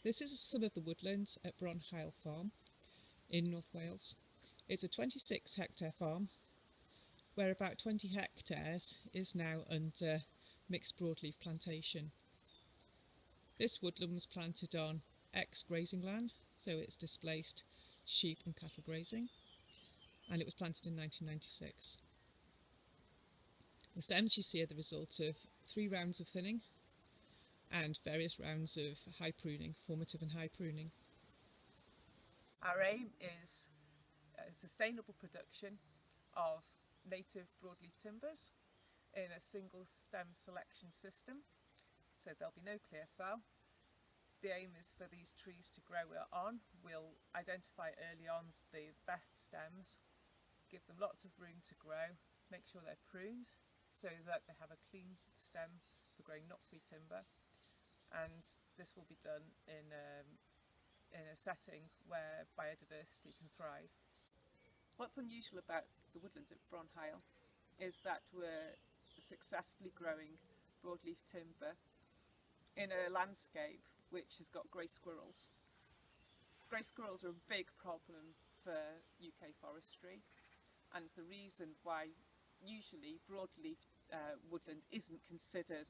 This is some of the woodlands at Bronhail Farm in North Wales. It's a 26 hectare farm where about 20 hectares is now under mixed broadleaf plantation. This woodland was planted on ex-grazing land, so it's displaced sheep and cattle grazing, and it was planted in 1996. The stems you see are the result of 3 rounds of thinning and various rounds of high pruning, formative and high pruning. Our aim is sustainable production of native broadleaf timbers in a single stem selection system, so there'll be no clear fell. The aim is for these trees to grow on. We'll identify early on the best stems, give them lots of room to grow, make sure they're pruned so that they have a clean stem for growing knot-free timber, and this will be done in a setting where biodiversity can thrive. What's unusual about the woodlands at Bronhail is that we're successfully growing broadleaf timber in a landscape which has got grey squirrels. Grey squirrels are a big problem for UK forestry, and it's the reason why usually broadleaf woodland isn't considered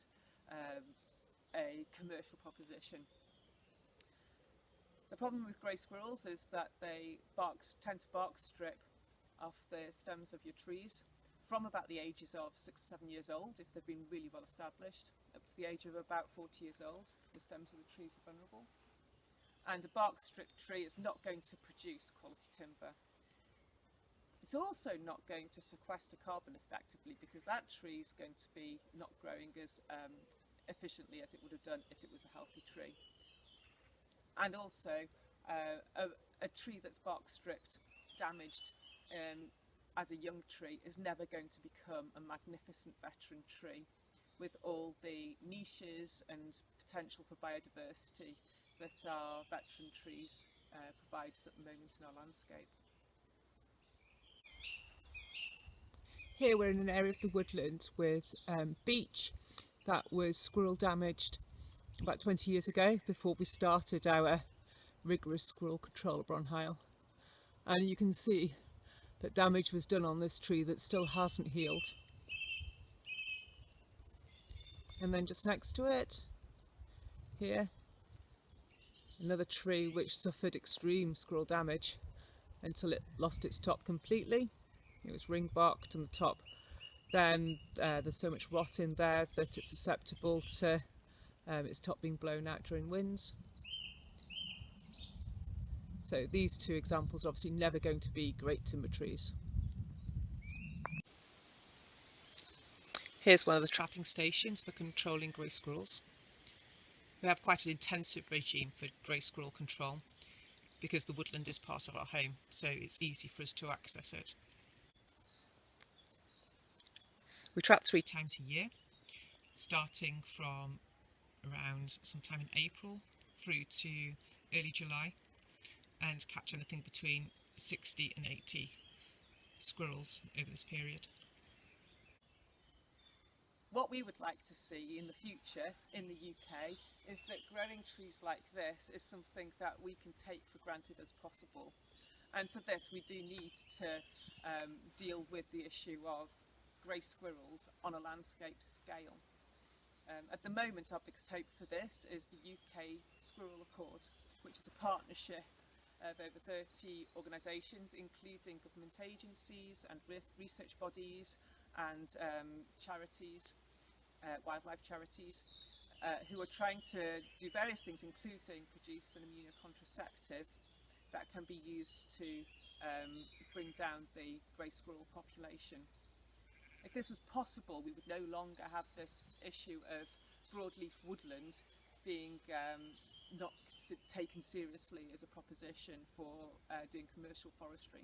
a commercial proposition. The problem with grey squirrels is that they tend to bark strip off the stems of your trees from about the ages of 6 or 7 years old, if they've been really well established, up to the age of about 40 years old. The stems of the trees are vulnerable, and a bark strip tree is not going to produce quality timber. It's also not going to sequester carbon effectively, because that tree is going to be not growing as efficiently as it would have done if it was a healthy tree. And also a tree that's bark stripped, damaged as a young tree, is never going to become a magnificent veteran tree with all the niches and potential for biodiversity that our veteran trees provide us at the moment in our landscape. Here we're in an area of the woodland with beech that was squirrel damaged about 20 years ago, before we started our rigorous squirrel control at Bronhail. And you can see that damage was done on this tree that still hasn't healed. And then just next to it, here, another tree which suffered extreme squirrel damage until it lost its top completely. It was ring barked on the top. Then there's so much rot in there that it's susceptible to its top being blown out during winds. So these two examples are obviously never going to be great timber trees. Here's one of the trapping stations for controlling grey squirrels. We have quite an intensive regime for grey squirrel control because the woodland is part of our home, so it's easy for us to access it. We trap 3 times a year, starting from around sometime in April through to early July, and catch anything between 60 and 80 squirrels over this period. What we would like to see in the future in the UK is that growing trees like this is something that we can take for granted as possible. And for this we do need to deal with the issue of grey squirrels on a landscape scale. At the moment our biggest hope for this is the UK Squirrel Accord, which is a partnership of over 30 organisations, including government agencies and research bodies and charities, wildlife charities, who are trying to do various things, including produce an immunocontraceptive that can be used to bring down the grey squirrel population. If this was possible, we would no longer have this issue of broadleaf woodland being not taken seriously as a proposition for doing commercial forestry.